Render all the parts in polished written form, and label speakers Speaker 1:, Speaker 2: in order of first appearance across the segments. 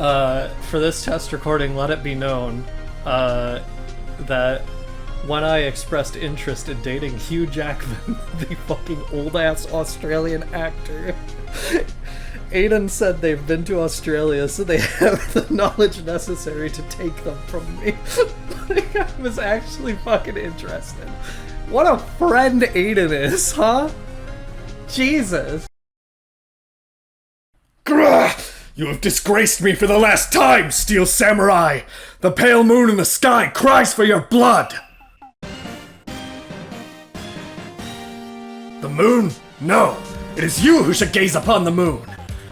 Speaker 1: For this test recording, let it be known that when I expressed interest in dating Hugh Jackman, the fucking old-ass Australian actor, Aiden said they've been to Australia, so they have the knowledge necessary to take them from me. Like, I was actually fucking interested. What a friend Aiden is, huh? Jesus.
Speaker 2: Grah! You have disgraced me for the last time, Steel Samurai! The pale moon in the sky cries for your blood! The moon? No! It is you who should gaze upon the moon!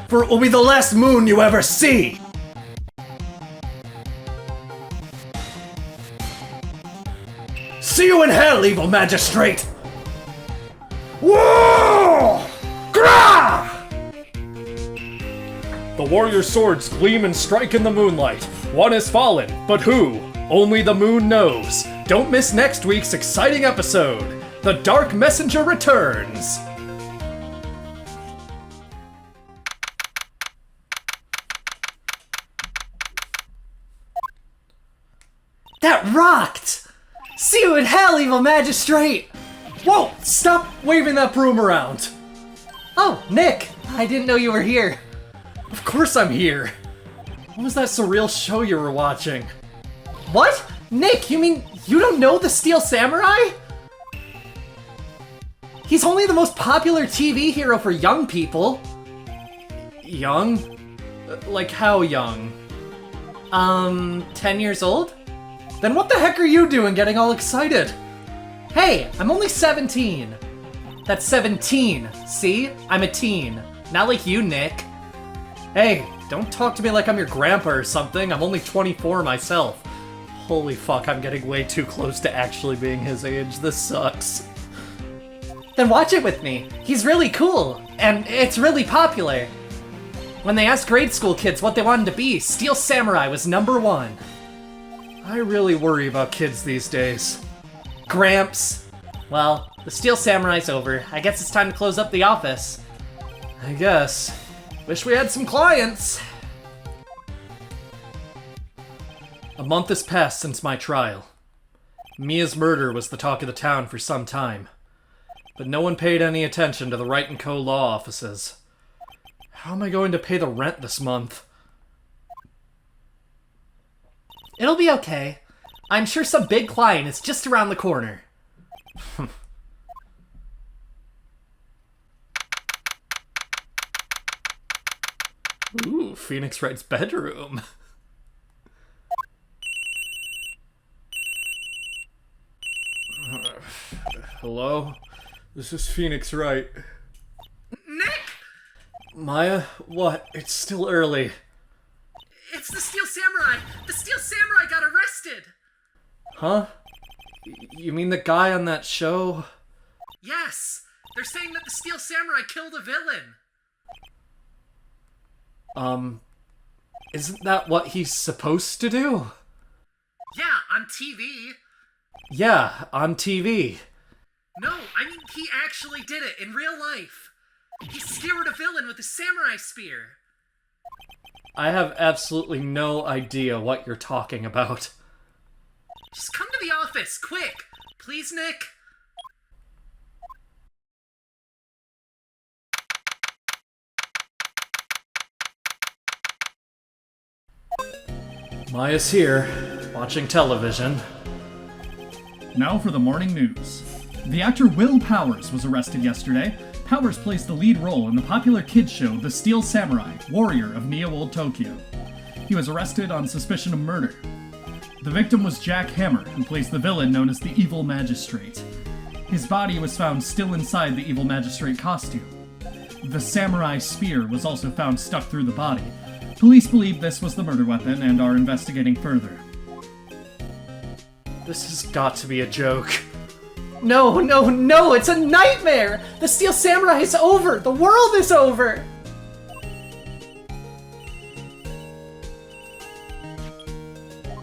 Speaker 2: For it will be the last moon you ever see! See you in hell, evil magistrate! Whoa! Grah! The warrior swords gleam and strike in the moonlight. One has fallen, but who? Only the moon knows. Don't miss next week's exciting episode. The Dark Messenger returns.
Speaker 1: That rocked! See you in hell, evil magistrate! Whoa! Stop waving that broom around! Oh, Nick! I didn't know you were here. Of course I'm here. What was that surreal show you were watching? What? Nick, you mean you don't know the Steel Samurai? He's only the most popular TV hero for young people. Young? Like how young? 10 years old? Then what the heck are you doing getting all excited? Hey, I'm only 17. That's 17, see? I'm a teen. Not like you, Nick. Hey, don't talk to me like I'm your grandpa or something. I'm only 24 myself. Holy fuck, I'm getting way too close to actually being his age. This sucks. Then watch it with me. He's really cool, and it's really popular. When they asked grade school kids what they wanted to be, Steel Samurai was #1. I really worry about kids these days. Gramps. Well, the Steel Samurai's over. I guess it's time to close up the office. I guess. Wish we had some clients. A month has passed since my trial. Mia's murder was the talk of the town for some time. But no one paid any attention to the Wright & Co. law offices. How am I going to pay the rent this month? It'll be okay. I'm sure some big client is just around the corner. Ooh, Phoenix Wright's bedroom. Hello? This is Phoenix Wright. Nick! Maya? What? It's still early. It's the Steel Samurai! The Steel Samurai got arrested! Huh? You mean the guy on that show? Yes! They're saying that the Steel Samurai killed a villain! Isn't that what he's supposed to do? Yeah, on TV. Yeah, on TV. No, I mean he actually did it in real life. He skewered a villain with a samurai spear. I have absolutely no idea what you're talking about. Just come to the office, quick! Please, Nick? Maya's here, watching television.
Speaker 3: Now for the morning news. The actor Will Powers was arrested yesterday. Powers plays the lead role in the popular kids show The Steel Samurai, Warrior of Neo-Old Tokyo. He was arrested on suspicion of murder. The victim was Jack Hammer, who plays the villain known as the Evil Magistrate. His body was found still inside the Evil Magistrate costume. The samurai spear was also found stuck through the body. Police believe this was the murder weapon and are investigating further.
Speaker 1: This has got to be a joke. No, no, no, it's a nightmare! The Steel Samurai is over! The world is over!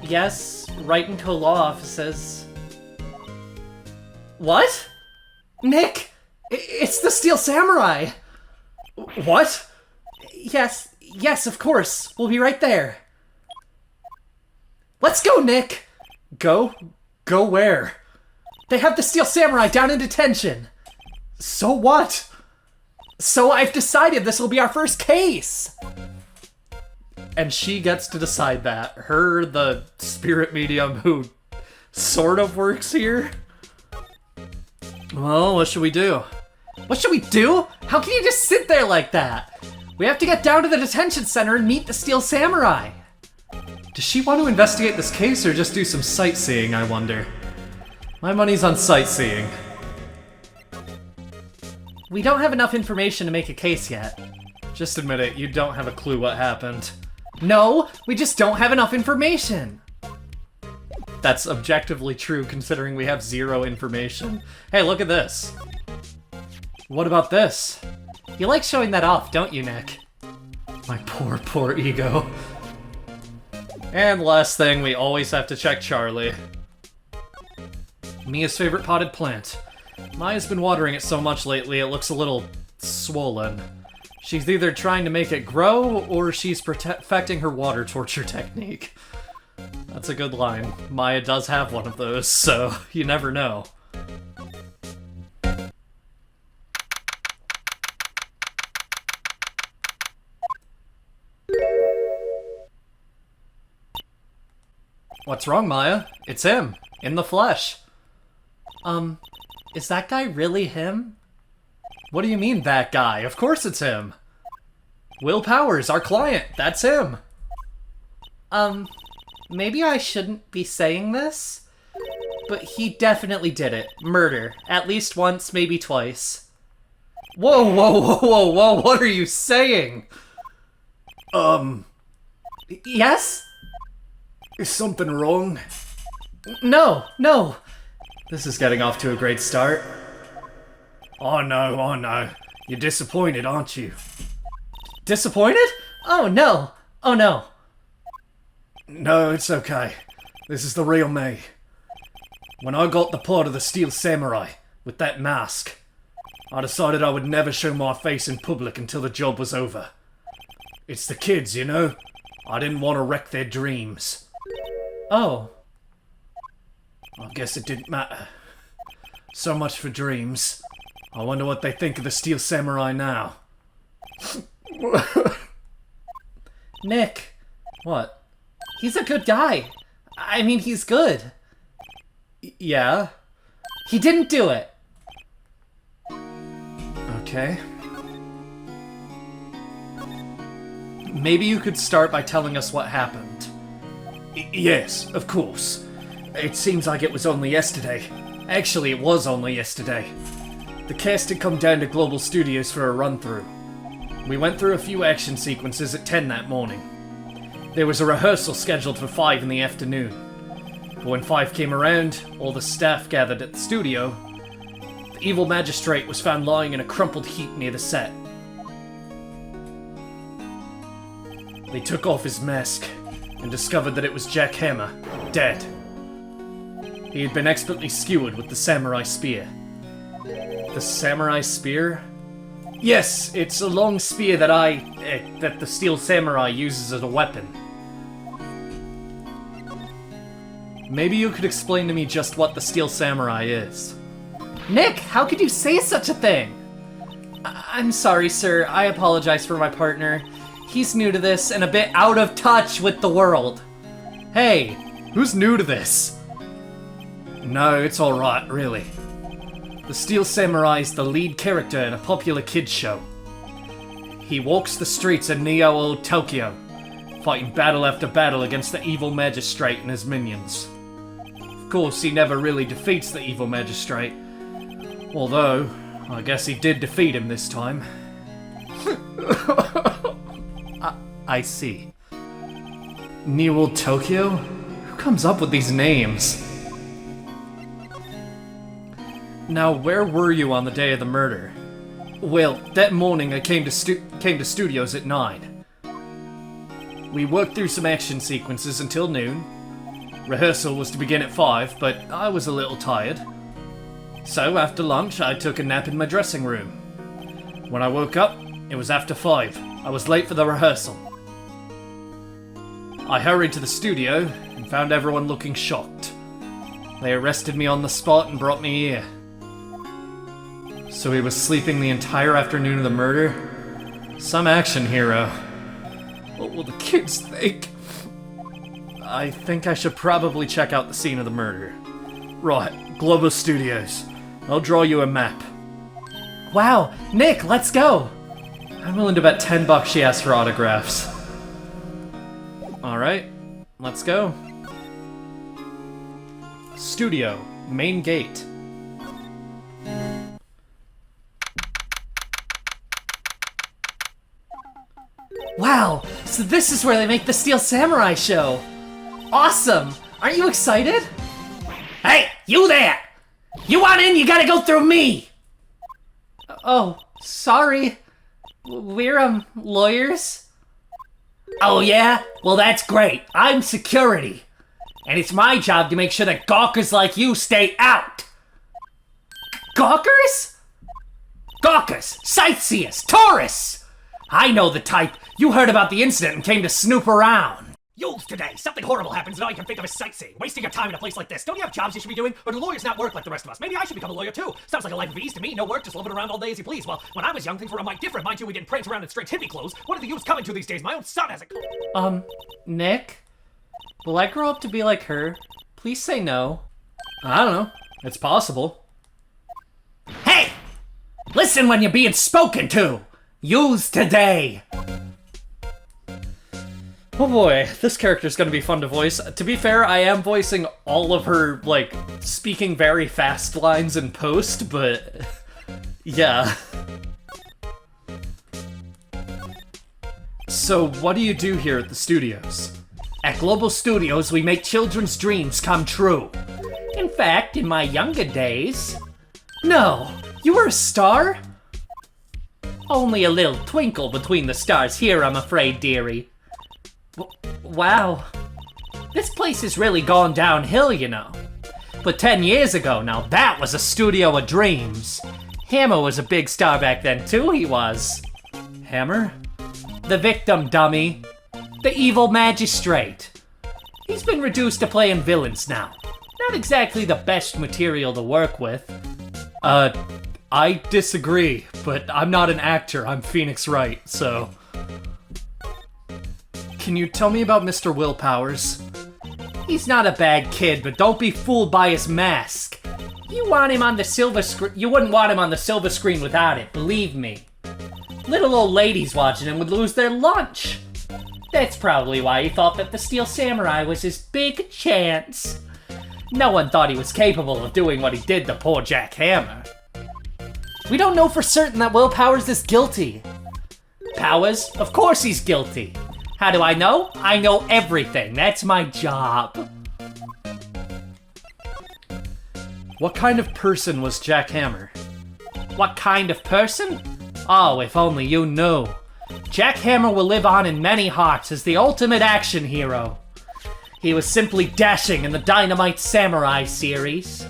Speaker 1: Yes, Wright & Co. law offices. What? Nick! It's the Steel Samurai! What? Yes, Yes, of course. We'll be right there. Let's go, Nick!
Speaker 2: Go? Go where?
Speaker 1: They have the Steel Samurai down in detention.
Speaker 2: So what?
Speaker 1: So I've decided this will be our first case.
Speaker 2: And she gets to decide that. Her, the spirit medium who sort of works here. Well, what should we do?
Speaker 1: What should we do? How can you just sit there like that? We have to get down to the detention center and meet the Steel Samurai.
Speaker 2: Does she want to investigate this case or just do some sightseeing, I wonder? My money's on sightseeing.
Speaker 1: We don't have enough information to make a case yet.
Speaker 2: Just admit it, you don't have a clue what happened.
Speaker 1: No, we just don't have enough information.
Speaker 2: That's objectively true considering we have zero information. Hey, look at this. What about this?
Speaker 1: You like showing that off, don't you, Nick?
Speaker 2: My poor, poor ego. And last thing, we always have to check Charlie. Mia's favorite potted plant. Maya's been watering it so much lately, it looks a little swollen. She's either trying to make it grow, or she's perfecting her water torture technique. That's a good line. Maya does have one of those, so you never know. What's wrong, Maya? It's him, in the flesh.
Speaker 1: Is that guy really him?
Speaker 2: What do you mean, that guy? Of course it's him. Will Powers, our client, that's him.
Speaker 1: Maybe I shouldn't be saying this, but he definitely did it. Murder. At least once, maybe twice.
Speaker 2: Whoa, whoa, whoa, whoa, whoa, what are you saying?
Speaker 1: Yes?
Speaker 2: Is something wrong?
Speaker 1: No.
Speaker 2: This is getting off to a great start. Oh no. You're disappointed, aren't you?
Speaker 1: Disappointed? Oh no.
Speaker 2: No, it's okay. This is the real me. When I got the part of the Steel Samurai, with that mask, I decided I would never show my face in public until the job was over. It's the kids, you know? I didn't want to wreck their dreams.
Speaker 1: Oh.
Speaker 2: I guess it didn't matter. So much for dreams. I wonder what they think of the Steel Samurai now.
Speaker 1: Nick.
Speaker 2: What?
Speaker 1: He's a good guy. I mean, he's good.
Speaker 2: Yeah?
Speaker 1: He didn't do it.
Speaker 2: Okay. Maybe you could start by telling us what happened. Yes, of course. It seems like it was only yesterday. Actually, it was only yesterday. The cast had come down to Global Studios for a run-through. We went through a few action sequences at 10 that morning. There was a rehearsal scheduled for 5 in the afternoon. But when 5 came around, all the staff gathered at the studio. The evil magistrate was found lying in a crumpled heap near the set. They took off his mask and discovered that it was Jack Hammer, dead. He had been expertly skewered with the samurai spear. The samurai spear? Yes, it's a long spear that the Steel Samurai uses as a weapon. Maybe you could explain to me just what the Steel Samurai is.
Speaker 1: Nick, how could you say such a thing? I'm sorry, sir. I apologize for my partner. He's new to this and a bit out of touch with the world.
Speaker 2: Hey, who's new to this? No, it's alright, really. The Steel Samurai is the lead character in a popular kids show. He walks the streets of Neo Tokyo, fighting battle after battle against the evil magistrate and his minions. Of course, he never really defeats the evil magistrate. Although, I guess he did defeat him this time. I see. Neo Tokyo? Who comes up with these names? Now, where were you on the day of the murder? Well, that morning I came to studios at 9. We worked through some action sequences until noon. Rehearsal was to begin at 5, but I was a little tired. So, after lunch, I took a nap in my dressing room. When I woke up, it was after 5. I was late for the rehearsal. I hurried to the studio and found everyone looking shocked. They arrested me on the spot and brought me here. So he was sleeping the entire afternoon of the murder? Some action hero. What will the kids think? I think I should probably check out the scene of the murder. Right, Global Studios. I'll draw you a map.
Speaker 1: Wow, Nick, let's go!
Speaker 2: I'm willing to bet $10 she asked for autographs. Alright, let's go. Studio, main gate.
Speaker 1: Wow, so this is where they make the Steel Samurai show! Awesome! Aren't you excited? Hey, you there! You want in, you gotta go through me! Oh, sorry. We're, lawyers? Oh yeah? Well that's great. I'm security. And it's my job to make sure that gawkers like you stay out! Gawkers? Gawkers, sightseers, tourists! I know the type. You heard about the incident and came to snoop around.
Speaker 4: Youths today, something horrible happens and all you can think of is sightseeing. Wasting your time in a place like this. Don't you have jobs you should be doing? Or do lawyers not work like the rest of us? Maybe I should become a lawyer too. Sounds like a life of ease to me. No work, just living around all day as you please. Well, when I was young, things were a mite different. Mind you, we didn't prance around in straight hippie clothes. What are the youths coming to these days? My own son has a...
Speaker 1: Nick? Will I grow up to be like her? Please say no.
Speaker 2: I don't know. It's possible.
Speaker 4: Hey! Listen when you're being spoken to! Use today!
Speaker 2: Oh boy, this character's gonna be fun to voice. To be fair, I am voicing all of her, like, speaking very fast lines in post, but... yeah. So, what do you do here at the studios?
Speaker 4: At Global Studios, we make children's dreams come true. In fact, in my younger days...
Speaker 1: No, you were a star?
Speaker 4: Only a little twinkle between the stars here, I'm afraid, dearie.
Speaker 1: Wow.
Speaker 4: This place has really gone downhill, you know. But 10 years ago, now that was a studio of dreams. Hammer was a big star back then, too, he was.
Speaker 2: Hammer?
Speaker 4: The victim, dummy. The evil magistrate. He's been reduced to playing villains now. Not exactly the best material to work with.
Speaker 2: I disagree, but I'm not an actor, I'm Phoenix Wright, so... Can you tell me about Mr. Will Powers?
Speaker 4: He's not a bad kid, but don't be fooled by his mask. You want him on the silver screen. You wouldn't want him on the silver screen without it, believe me. Little old ladies watching him would lose their lunch. That's probably why he thought that the Steel Samurai was his big chance. No one thought he was capable of doing what he did to poor Jack Hammer.
Speaker 1: We don't know for certain that Will Powers is guilty.
Speaker 4: Powers? Of course he's guilty. How do I know? I know everything. That's my job.
Speaker 2: What kind of person was Jack Hammer?
Speaker 4: What kind of person? Oh, if only you knew. Jack Hammer will live on in many hearts as the ultimate action hero. He was simply dashing in the Dynamite Samurai series.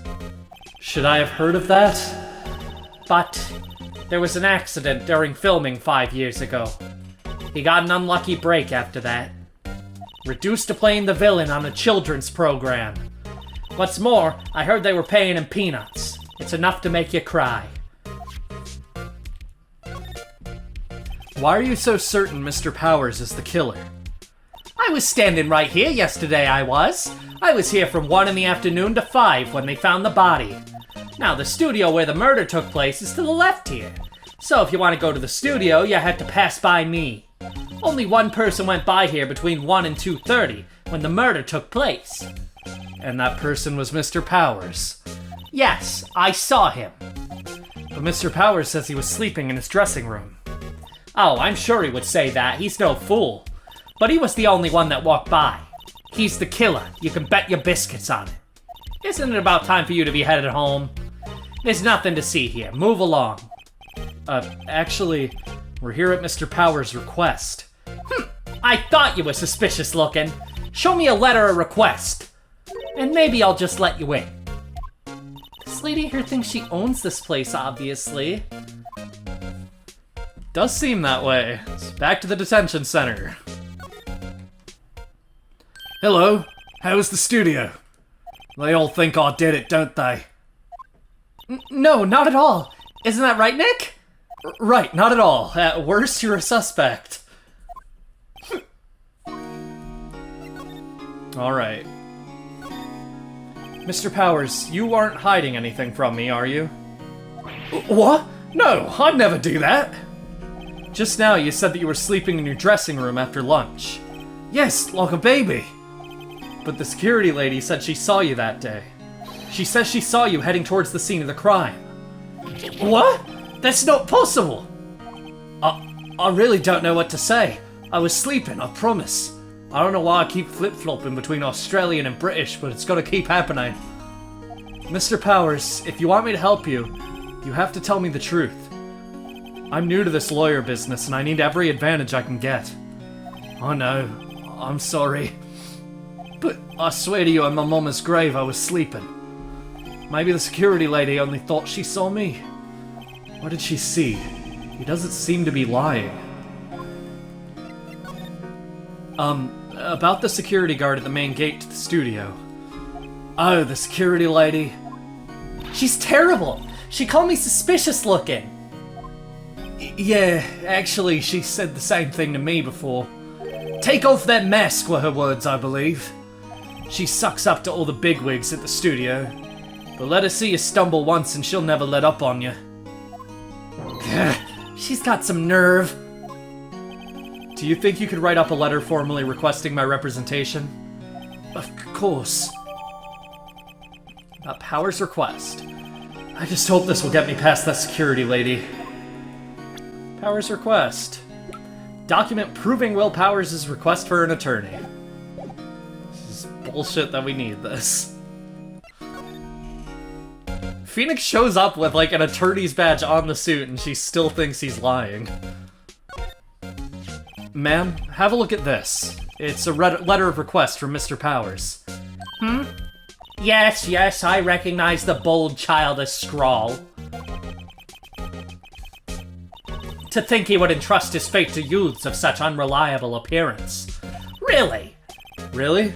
Speaker 2: Should I have heard of that?
Speaker 4: But there was an accident during filming 5 years ago. He got an unlucky break after that. Reduced to playing the villain on a children's program. What's more, I heard they were paying him peanuts. It's enough to make you cry.
Speaker 2: Why are you so certain Mr. Powers is the killer?
Speaker 4: I was standing right here yesterday, I was. I was here from 1 in the afternoon to 5 when they found the body. Now, the studio where the murder took place is to the left here. So if you want to go to the studio, you had to pass by me. Only one person went by here between 1 and 2:30 when the murder took place.
Speaker 2: And that person was Mr. Powers.
Speaker 4: Yes, I saw him.
Speaker 2: But Mr. Powers says he was sleeping in his dressing room.
Speaker 4: Oh, I'm sure he would say that. He's no fool. But he was the only one that walked by. He's the killer. You can bet your biscuits on it. Isn't it about time for you to be headed home? There's nothing to see here. Move along.
Speaker 2: Actually, we're here at Mr. Powers' request.
Speaker 4: I thought you were suspicious looking. Show me a letter of request. And maybe I'll just let you in.
Speaker 1: This lady here thinks she owns this place, obviously.
Speaker 2: Does seem that way. Back to the detention center. Hello, how's the studio? They all think I did it, don't they?
Speaker 1: No, not at all. Isn't that right, Nick?
Speaker 2: Right, not at all. At worst, you're a suspect. Alright. Mr. Powers, you aren't hiding anything from me, are you? What? No, I'd never do that. Just now you said that you were sleeping in your dressing room after lunch. Yes, like a baby. But the security lady said she saw you that day. She says she saw you heading towards the scene of the crime. What? That's not possible! I really don't know what to say. I was sleeping, I promise. I don't know why I keep flip-flopping between Australian and British, but it's gonna keep happening. Mr. Powers, if you want me to help you, you have to tell me the truth. I'm new to this lawyer business and I need every advantage I can get. I know. I'm sorry. But I swear to you on my mama's grave I was sleeping. Maybe the security lady only thought she saw me. What did she see? He doesn't seem to be lying. About the security guard at the main gate to the studio. Oh, the security lady.
Speaker 1: She's terrible. She called me suspicious looking.
Speaker 2: Yeah, actually, she said the same thing to me before. Take off that mask were her words, I believe. She sucks up to all the bigwigs at the studio. But let her see you stumble once and she'll never let up on you.
Speaker 1: She's got some nerve.
Speaker 2: Do you think you could write up a letter formally requesting my representation? Of course. Powers' request. I just hope this will get me past that security lady. Powers' request. Document proving Will Powers' request for an attorney. This is bullshit that we need this. Phoenix shows up with like an attorney's badge on the suit and she still thinks he's lying. Ma'am, have a look at this. It's a letter of request from Mr. Powers.
Speaker 1: Yes, I recognize the bold, childish scrawl. To think he would entrust his fate to youths of such unreliable appearance. Really?
Speaker 2: Really?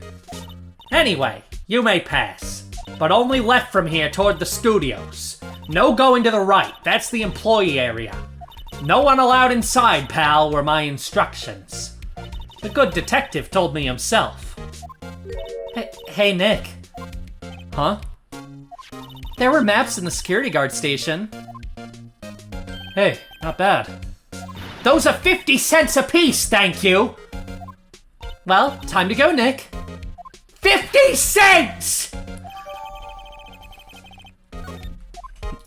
Speaker 1: Anyway, you may pass. But only left from here toward the studios. No going to the right, that's the employee area. No one allowed inside, pal, were my instructions. The good detective told me himself. Hey, Nick.
Speaker 2: Huh?
Speaker 1: There were maps in the security guard station.
Speaker 2: Hey, not bad.
Speaker 1: Those are 50 cents apiece, thank you! Well, time to go, Nick. 50 cents!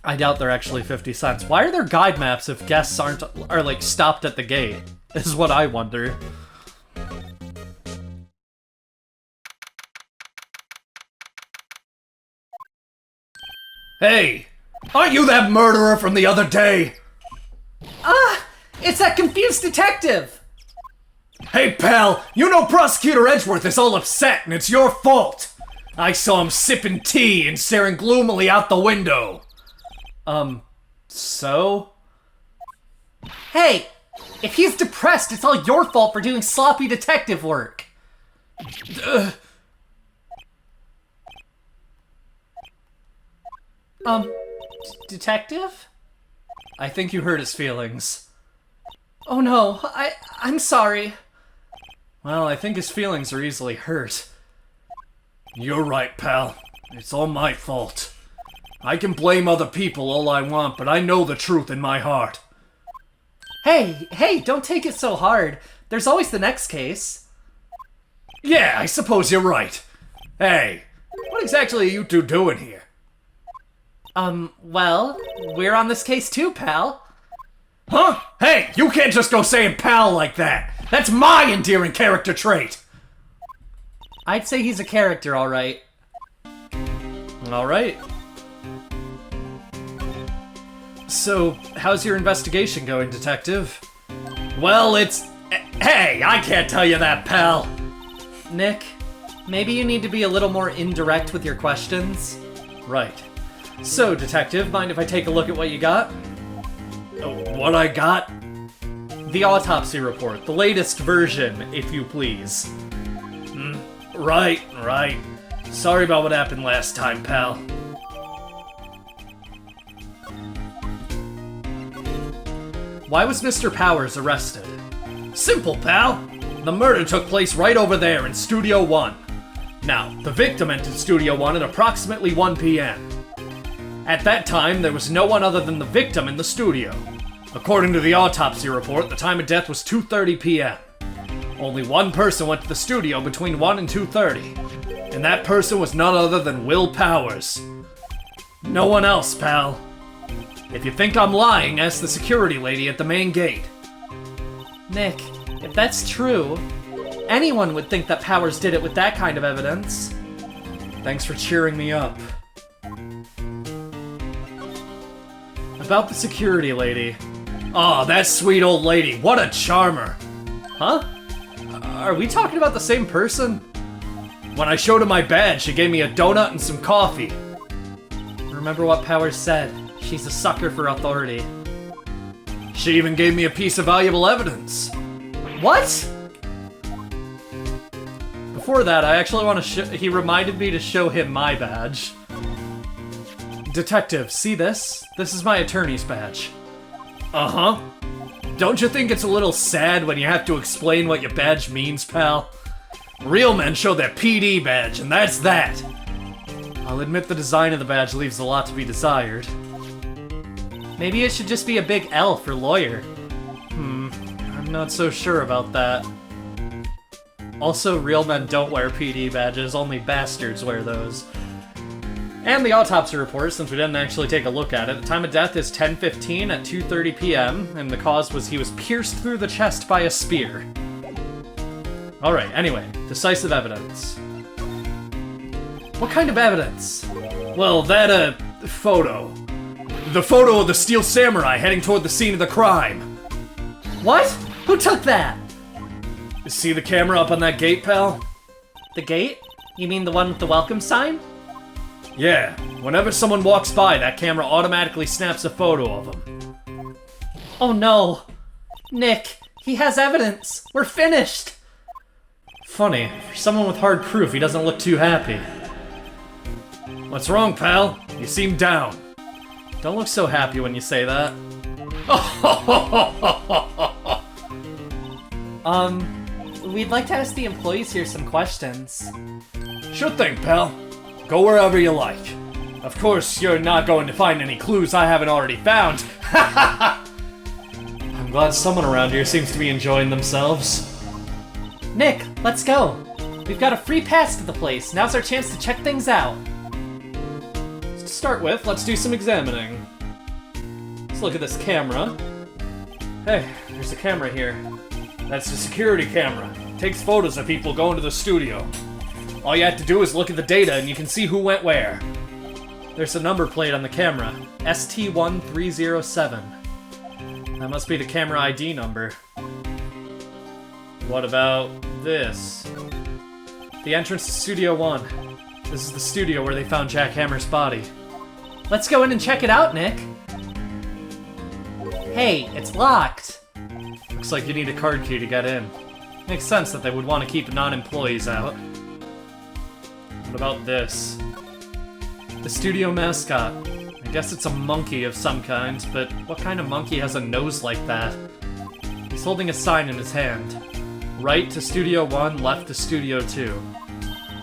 Speaker 2: I doubt they're actually 50 cents. Why are there guide maps if guests are like stopped at the gate? Is what I wonder. Hey! Aren't you that murderer from the other day?
Speaker 1: It's that confused detective!
Speaker 2: Hey pal, you know Prosecutor Edgeworth is all upset and it's your fault! I saw him sipping tea and staring gloomily out the window. So?
Speaker 1: Hey, if he's depressed, it's all your fault for doing sloppy detective work. Detective?
Speaker 2: I think you hurt his feelings.
Speaker 1: Oh no, I'm sorry.
Speaker 2: Well, I think his feelings are easily hurt. You're right, pal. It's all my fault. I can blame other people all I want, but I know the truth in my heart.
Speaker 1: Hey, don't take it so hard. There's always the next case.
Speaker 2: Yeah, I suppose you're right. Hey, what exactly are you two doing here?
Speaker 1: Well, we're on this case too, pal.
Speaker 2: Huh? Hey, you can't just go saying pal like that. That's my endearing character trait.
Speaker 1: I'd say he's a character, alright.
Speaker 2: Alright. So, how's your investigation going, Detective? Well, it's... Hey, I can't tell you that, pal.
Speaker 1: Nick, maybe you need to be a little more indirect with your questions.
Speaker 2: Right. So, Detective, mind if I take a look at what you got? What I got? The autopsy report, the latest version, if you please. Right. Sorry about what happened last time, pal.
Speaker 1: Why was Mr. Powers arrested?
Speaker 2: Simple, pal. The murder took place right over there in Studio 1. Now, the victim entered Studio 1 at approximately 1 p.m. At that time, there was no one other than the victim in the studio. According to the autopsy report, the time of death was 2:30 p.m. Only one person went to the studio between 1 and 2:30, and that person was none other than Will Powers. No one else, pal. If you think I'm lying, ask the security lady at the main gate.
Speaker 1: Nick, if that's true, anyone would think that Powers did it with that kind of evidence.
Speaker 2: Thanks for cheering me up. About the security lady. Oh, that sweet old lady, what a charmer.
Speaker 1: Huh? Are we talking about the same person?
Speaker 2: When I showed her my badge, she gave me a donut and some coffee.
Speaker 1: Remember what Powers said. She's a sucker for authority.
Speaker 2: She even gave me a piece of valuable evidence.
Speaker 1: What? Before that, I actually want to he reminded me to show him my badge.
Speaker 2: Detective, see this? This is my attorney's badge.
Speaker 1: Uh-huh.
Speaker 2: Don't you think it's a little sad when you have to explain what your badge means, pal? Real men show their PD badge, and that's that.
Speaker 1: I'll admit the design of the badge leaves a lot to be desired. Maybe it should just be a big L for lawyer. I'm not so sure about that. Also, real men don't wear PD badges, only bastards wear those. And the autopsy report, since we didn't actually take a look at it, the time of death is 10:15 at 2:30 p.m., and the cause was he was pierced through the chest by a spear. Alright, anyway, decisive evidence. What kind of evidence?
Speaker 2: Well, that, photo. The photo of the Steel Samurai heading toward the scene of the crime.
Speaker 1: What? Who took that?
Speaker 2: See the camera up on that gate, pal?
Speaker 1: The gate? You mean the one with the welcome sign?
Speaker 2: Yeah, whenever someone walks by, that camera automatically snaps a photo of them.
Speaker 1: Oh no! Nick, he has evidence! We're finished! Funny, for someone with hard proof, he doesn't look too happy.
Speaker 2: What's wrong, pal? You seem down.
Speaker 1: Don't look so happy when you say that. We'd like to ask the employees here some questions.
Speaker 2: Sure thing, pal. Go wherever you like. Of course, you're not going to find any clues I haven't already found.
Speaker 1: I'm glad someone around here seems to be enjoying themselves. Nick, let's go. We've got a free pass to the place. Now's our chance to check things out. To start with, let's do some examining. Let's look at this camera. Hey, there's a camera here.
Speaker 2: That's the security camera. It takes photos of people going to the studio. All you have to do is look at the data and you can see who went where.
Speaker 1: There's a number plate on the camera. ST1307. That must be the camera ID number. What about this? The entrance to Studio 1. This is the studio where they found Jack Hammer's body. Let's go in and check it out, Nick. Hey, it's locked. Looks like you need a card key to get in. Makes sense that they would want to keep non-employees out. What about this? The studio mascot. I guess it's a monkey of some kind, but what kind of monkey has a nose like that? He's holding a sign in his hand. Right to Studio 1, left to Studio 2.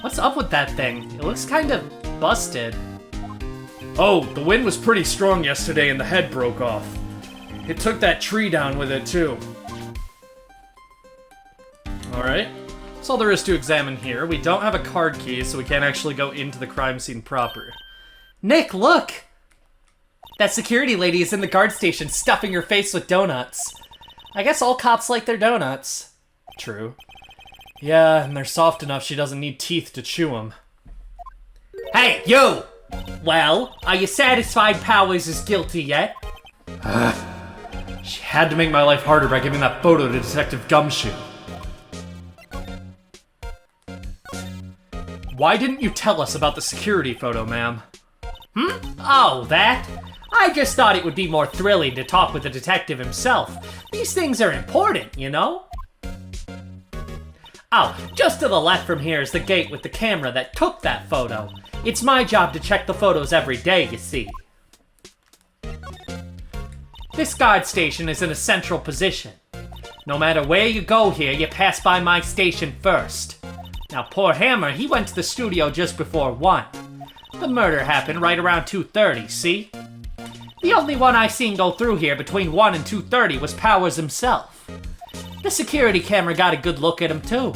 Speaker 1: What's up with that thing? It looks kind of busted.
Speaker 2: Oh, the wind was pretty strong yesterday and the head broke off. It took that tree down with it, too.
Speaker 1: Alright. That's all there is to examine here. We don't have a card key, so we can't actually go into the crime scene proper. Nick, look! That security lady is in the guard station stuffing her face with donuts. I guess all cops like their donuts. True. Yeah, and they're soft enough she doesn't need teeth to chew them. Hey, you! Well, are you satisfied Powers is guilty yet? She had to make my life harder by giving that photo to Detective Gumshoe. Why didn't you tell us about the security photo, ma'am? Oh, that? I just thought it would be more thrilling to talk with the detective himself. These things are important, you know?
Speaker 4: Oh, just to the left from here is the gate with the camera that took that photo. It's my job to check the photos every day, you see. This guard station is in a central position. No matter where you go here, you pass by my station first. Now, poor Hammer, he went to the studio just before 1. The murder happened right around 2:30, see? The only one I seen go through here between 1 and 2:30 was Powers himself. The security camera got a good look at him, too.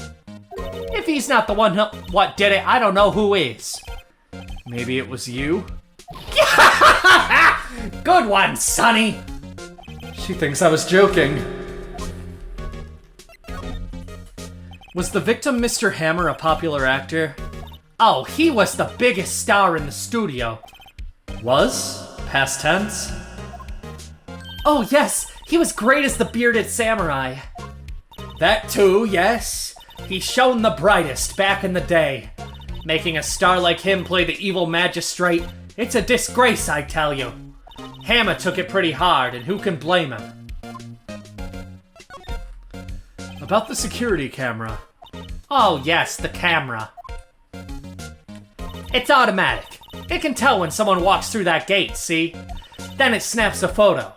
Speaker 4: If he's not the one what did it, I don't know who is.
Speaker 2: Maybe it was you?
Speaker 4: Good one, Sonny!
Speaker 2: She thinks I was joking. Was the victim Mr. Hammer a popular actor?
Speaker 4: Oh, he was the biggest star in the studio.
Speaker 2: Was? Past tense?
Speaker 4: Oh, yes, he was great as the bearded samurai. That too, yes. He shone the brightest back in the day. Making a star like him play the evil magistrate, it's a disgrace, I tell you. Hammer took it pretty hard, and who can blame him?
Speaker 2: About the security camera.
Speaker 4: Oh, yes, the camera. It's automatic. It can tell when someone walks through that gate, see? Then it snaps a photo.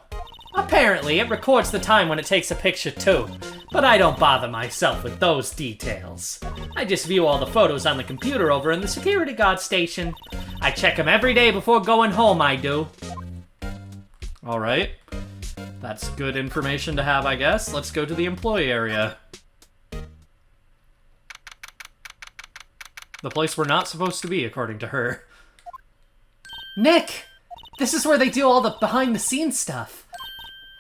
Speaker 4: Apparently, it records the time when it takes a picture too, but I don't bother myself with those details. I just view all the photos on the computer over in the security guard station. I check them every day before going home, I do.
Speaker 2: Alright. That's good information to have, I guess. Let's go to the employee area. The place we're not supposed to be, according to her.
Speaker 4: Nick! This is where they do all the behind-the-scenes stuff.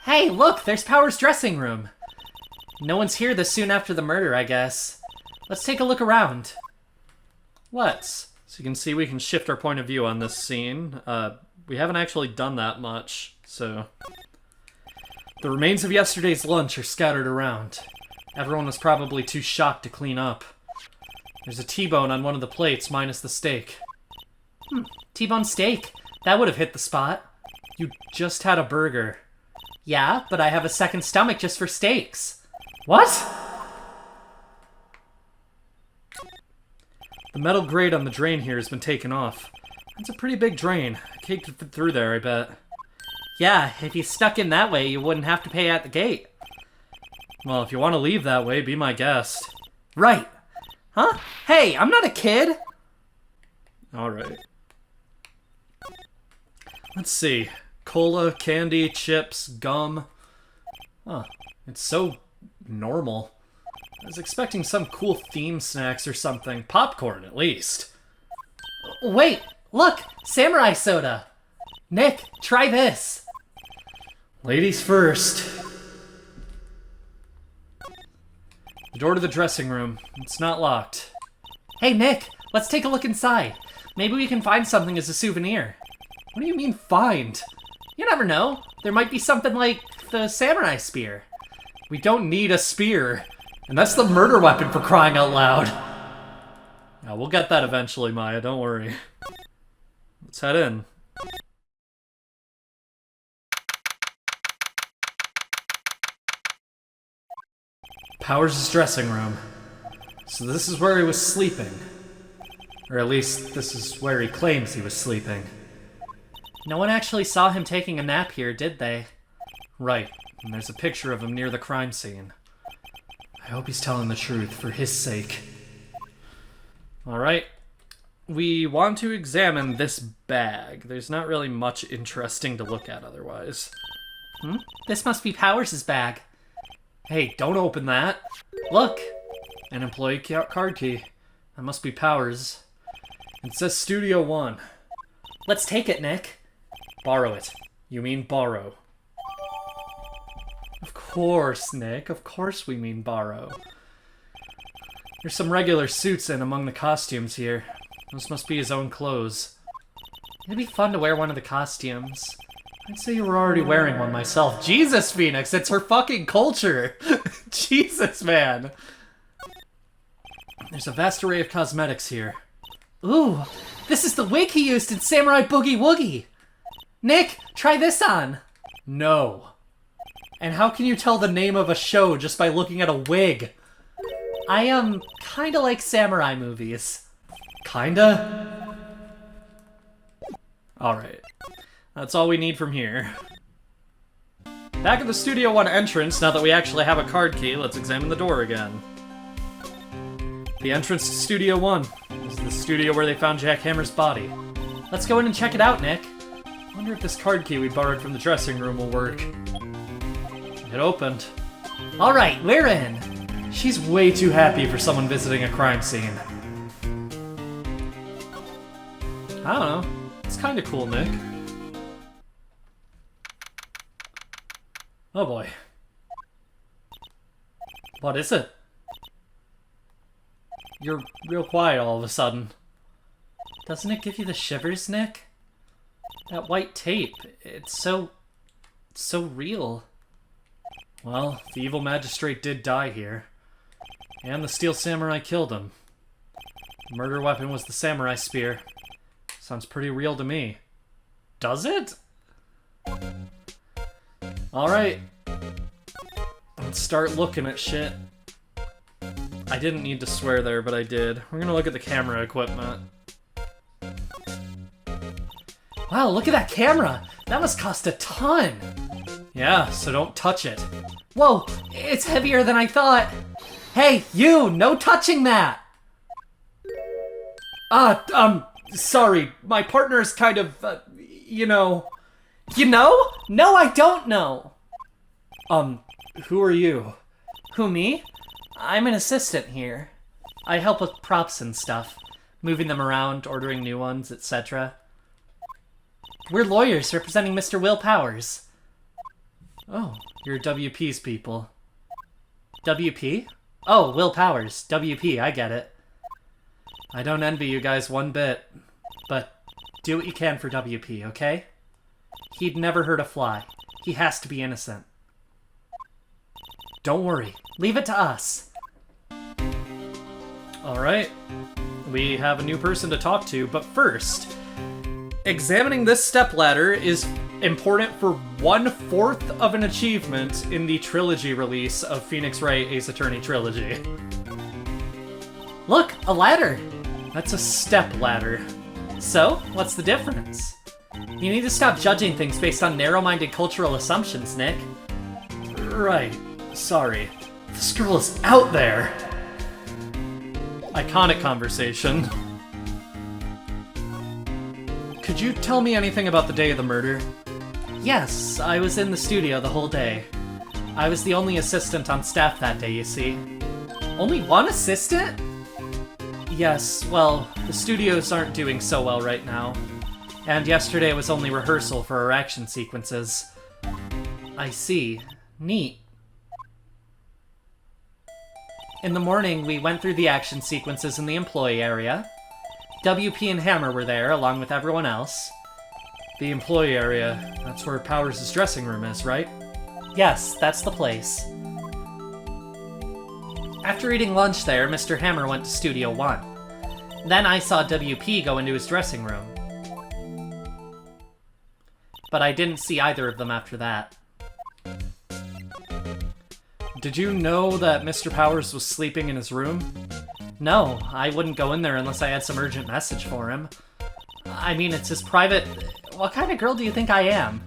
Speaker 4: Hey, look, there's Power's dressing room. No one's here this soon after the murder, I guess. Let's take a look around.
Speaker 2: Let's. So you can see we can shift our point of view on this scene. We haven't actually done that much, so... The remains of yesterday's lunch are scattered around. Everyone was probably too shocked to clean up. There's a T-bone on one of the plates, minus the steak.
Speaker 4: T-bone steak. That would have hit the spot.
Speaker 2: You just had a burger.
Speaker 4: Yeah, but I have a second stomach just for steaks.
Speaker 2: What? The metal grate on the drain here has been taken off. That's a pretty big drain. A cake could fit through there, I bet.
Speaker 4: Yeah, if you stuck in that way, you wouldn't have to pay at the gate.
Speaker 2: Well, if you want to leave that way, be my guest.
Speaker 4: Right. Huh? Hey, I'm not a kid!
Speaker 2: Alright. Let's see. Cola, candy, chips, gum. Huh. It's so normal. I was expecting some cool theme snacks or something. Popcorn, at least.
Speaker 4: Wait! Look! Samurai soda! Nick, try this!
Speaker 2: Ladies first. The door to the dressing room. It's not locked.
Speaker 4: Hey, Nick, let's take a look inside. Maybe we can find something as a souvenir.
Speaker 2: What do you mean, find?
Speaker 4: You never know. There might be something like the samurai spear.
Speaker 2: We don't need a spear. And that's the murder weapon, for crying out loud. Now, we'll get that eventually, Maya, don't worry. Let's head in. Powers' dressing room. So this is where he was sleeping. Or at least, this is where he claims he was sleeping.
Speaker 4: No one actually saw him taking a nap here, did they?
Speaker 2: Right, and there's a picture of him near the crime scene. I hope he's telling the truth, for his sake. Alright. We want to examine this bag. There's not really much interesting to look at otherwise.
Speaker 4: This must be Powers' bag.
Speaker 2: Hey, don't open that.
Speaker 4: Look.
Speaker 2: An employee card key. That must be Powers. It says Studio 1.
Speaker 4: Let's take it, Nick.
Speaker 2: Borrow it. You mean borrow. Of course, Nick. Of course we mean borrow. There's some regular suits in among the costumes here. Those must be his own clothes.
Speaker 4: It'd be fun to wear one of the costumes.
Speaker 2: I'd say you were already wearing one myself. Jesus, Phoenix, it's her fucking culture. Jesus, man. There's a vast array of cosmetics here.
Speaker 4: Ooh, this is the wig he used in Samurai Boogie Woogie. Nick, try this on.
Speaker 2: No. And how can you tell the name of a show just by looking at a wig?
Speaker 1: I kinda like samurai movies.
Speaker 2: Kinda? Alright. That's all we need from here. Back at the Studio 1 entrance, now that we actually have a card key, let's examine the door again. The entrance to Studio 1 is the studio where they found Jack Hammer's body.
Speaker 1: Let's go in and check it out, Nick.
Speaker 2: Wonder if this card key we borrowed from the dressing room will work. It opened.
Speaker 1: Alright, we're in.
Speaker 2: She's way too happy for someone visiting a crime scene. I don't know. It's kinda cool, Nick. Oh boy.
Speaker 1: What is it?
Speaker 2: You're real quiet all of a sudden.
Speaker 1: Doesn't it give you the shivers, Nick? That white tape, it's so real.
Speaker 2: Well, the evil magistrate did die here. And the steel samurai killed him. The murder weapon was the samurai spear. Sounds pretty real to me.
Speaker 1: Does it?
Speaker 2: Alright. Let's start looking at shit. I didn't need to swear there, but I did. We're gonna look at the camera equipment.
Speaker 1: Wow, look at that camera! That must cost a ton!
Speaker 2: Yeah, so don't touch it.
Speaker 1: Whoa, it's heavier than I thought! Hey, you! No touching that!
Speaker 2: Sorry. My partner's kind of, you know...
Speaker 1: You know? No, I don't know!
Speaker 2: Who are you?
Speaker 1: Who, me? I'm an assistant here. I help with props and stuff. Moving them around, ordering new ones, etc. We're lawyers representing Mr. Will Powers.
Speaker 2: Oh, you're WP's people.
Speaker 1: WP? Oh, Will Powers. WP, I get it.
Speaker 2: I don't envy you guys one bit.
Speaker 1: But do what you can for WP, okay? He'd never hurt a fly. He has to be innocent.
Speaker 2: Don't worry.
Speaker 1: Leave it to us.
Speaker 2: Alright. We have a new person to talk to, but first, examining this stepladder is important for 1/4 of an achievement in the trilogy release of Phoenix Wright Ace Attorney Trilogy.
Speaker 1: Look, a ladder!
Speaker 2: That's a step ladder.
Speaker 1: So, what's the difference? You need to stop judging things based on narrow-minded cultural assumptions, Nick.
Speaker 2: Right. Sorry. This girl is out there! Iconic conversation. Could you tell me anything about the day of the murder?
Speaker 1: Yes, I was in the studio the whole day. I was the only assistant on staff that day, you see. Only one assistant? Yes, well, the studios aren't doing so well right now. And yesterday was only rehearsal for our action sequences. I see. Neat. In the morning, we went through the action sequences in the employee area. WP and Hammer were there, along with everyone else.
Speaker 2: The employee area, that's where Powers' dressing room is, right?
Speaker 1: Yes, that's the place. After eating lunch there, Mr. Hammer went to Studio 1. Then I saw WP go into his dressing room. But I didn't see either of them after that.
Speaker 2: Did you know that Mr. Powers was sleeping in his room?
Speaker 1: No, I wouldn't go in there unless I had some urgent message for him. I mean, it's his private... What kind of girl do you think I am?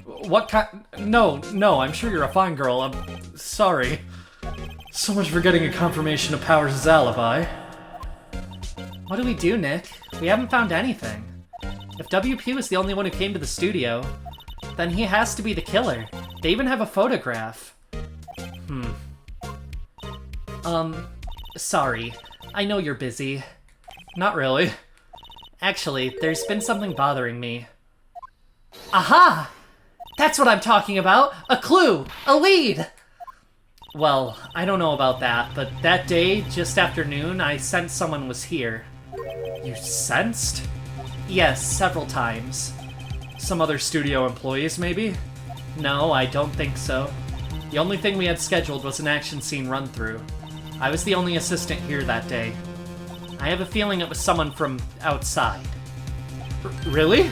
Speaker 2: What kind... No, I'm sure you're a fine girl. I'm sorry. So much for getting a confirmation of Powers' alibi.
Speaker 1: What do we do, Nick? We haven't found anything. If WP was the only one who came to the studio, then he has to be the killer. They even have a photograph. Sorry. I know you're busy.
Speaker 2: Not really.
Speaker 1: Actually, there's been something bothering me. Aha! That's what I'm talking about! A clue! A lead! Well, I don't know about that, but that day, just after noon, I sensed someone was here.
Speaker 2: You sensed?
Speaker 1: Yes, several times.
Speaker 2: Some other studio employees, maybe?
Speaker 1: No, I don't think so. The only thing we had scheduled was an action scene run-through. I was the only assistant here that day. I have a feeling it was someone from outside.
Speaker 2: Really?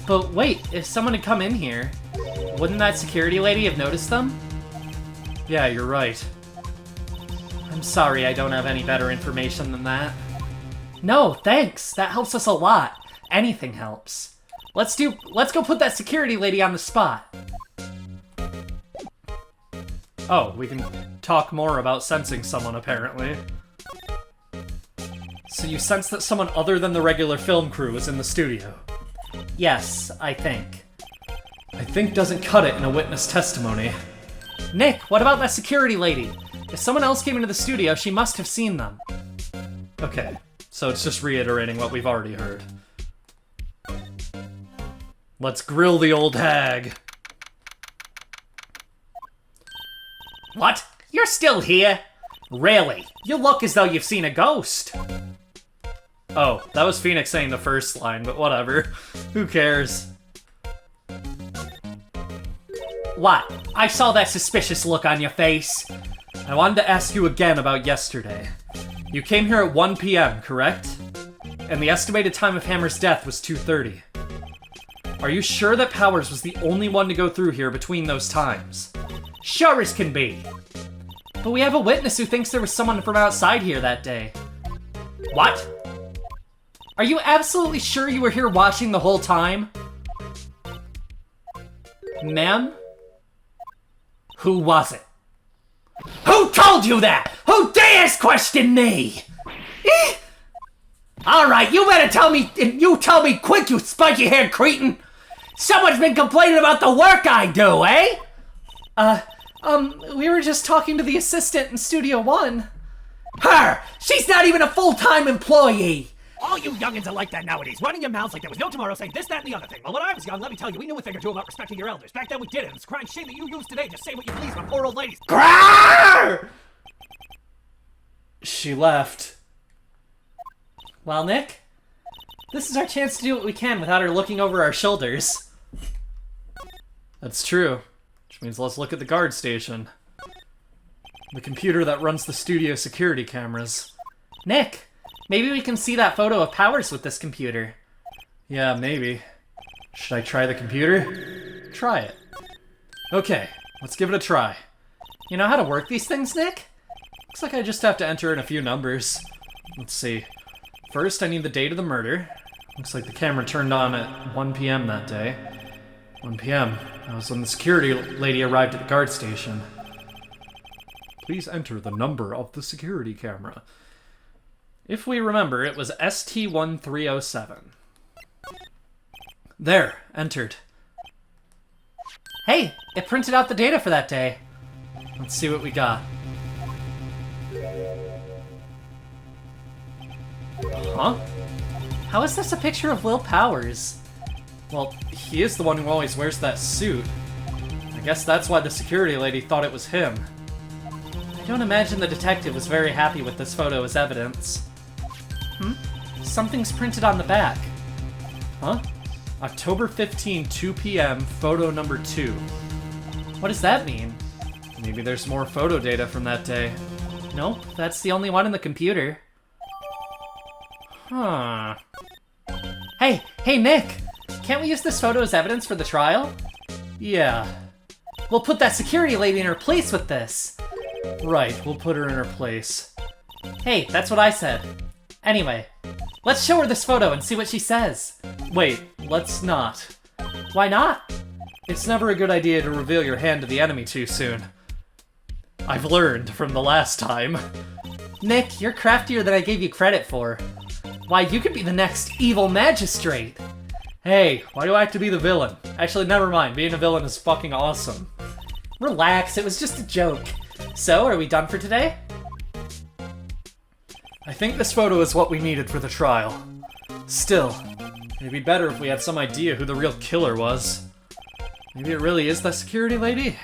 Speaker 1: But wait, if someone had come in here, wouldn't that security lady have noticed them?
Speaker 2: Yeah, you're right.
Speaker 1: I'm sorry I don't have any better information than that. No, thanks. That helps us a lot. Anything helps. Let's go put that security lady on the spot.
Speaker 2: Oh, we can talk more about sensing someone, apparently. So you sense that someone other than the regular film crew is in the studio?
Speaker 1: Yes, I think.
Speaker 2: I think doesn't cut it in a witness testimony.
Speaker 1: Nick, what about that security lady? If someone else came into the studio, she must have seen them.
Speaker 2: Okay, so it's just reiterating what we've already heard. Let's grill the old hag.
Speaker 1: What? You're still here? Really? You look as though you've seen a ghost.
Speaker 2: Oh, that was Phoenix saying the first line, but whatever. Who cares?
Speaker 1: What? I saw that suspicious look on your face.
Speaker 2: I wanted to ask you again about yesterday. You came here at 1 p.m., correct? And the estimated time of Hammer's death was 2:30. Are you sure that Powers was the only one to go through here between those times?
Speaker 1: Sure as can be. But we have a witness who thinks there was someone from outside here that day. What? Are you absolutely sure you were here watching the whole time? Ma'am? Who was it? Who told you that? Who dares question me? Alright, you better tell me, and you tell me quick, you spiky-haired cretin! Someone's been complaining about the work I do, eh? We were just talking to the assistant in Studio One. Her! She's not even a full-time employee!
Speaker 5: All you youngins are like that nowadays, running your mouths like there was no tomorrow, saying this, that, and the other thing. Well, when I was young, let me tell you, we knew a thing or two about respecting your elders. Back then we did it. It's a crying shame that you use today. Just say what you please about poor old ladies.
Speaker 1: Grrrr!
Speaker 2: She left.
Speaker 1: Well, Nick, this is our chance to do what we can without her looking over our shoulders.
Speaker 2: That's true. Which means let's look at the guard station. The computer that runs the studio security cameras.
Speaker 1: Nick, maybe we can see that photo of Powers with this computer.
Speaker 2: Yeah, maybe. Should I try the computer? Try it. Okay, let's give it a try.
Speaker 1: You know how to work these things, Nick?
Speaker 2: Looks like I just have to enter in a few numbers. Let's see. First, I need the date of the murder. Looks like the camera turned on at 1 p.m. that day. 1 p.m. That was when the security lady arrived at the guard station. Please enter the number of the security camera. If we remember, it was ST1307. There, entered.
Speaker 1: Hey, it printed out the data for that day.
Speaker 2: Let's see what we got. Huh?
Speaker 1: How is this a picture of Will Powers?
Speaker 2: Well, he is the one who always wears that suit. I guess that's why the security lady thought it was him.
Speaker 1: I don't imagine the detective was very happy with this photo as evidence. Something's printed on the back.
Speaker 2: Huh? October 15, 2 p.m., photo number 2.
Speaker 1: What does that mean?
Speaker 2: Maybe there's more photo data from that day.
Speaker 1: Nope, that's the only one in the computer.
Speaker 2: Huh.
Speaker 1: Hey, Nick! Can't we use this photo as evidence for the trial?
Speaker 2: Yeah.
Speaker 1: We'll put that security lady in her place with this.
Speaker 2: Right, we'll put her in her place.
Speaker 1: Hey, that's what I said. Anyway, let's show her this photo and see what she says.
Speaker 2: Wait, let's not.
Speaker 1: Why not?
Speaker 2: It's never a good idea to reveal your hand to the enemy too soon. I've learned from the last time.
Speaker 1: Nick, you're craftier than I gave you credit for. Why, you could be the next evil magistrate.
Speaker 2: Hey, why do I have to be the villain? Actually, never mind. Being a villain is fucking awesome.
Speaker 1: Relax, it was just a joke. So, are we done for today?
Speaker 2: I think this photo is what we needed for the trial. Still, it'd be better if we had some idea who the real killer was. Maybe it really is that security lady?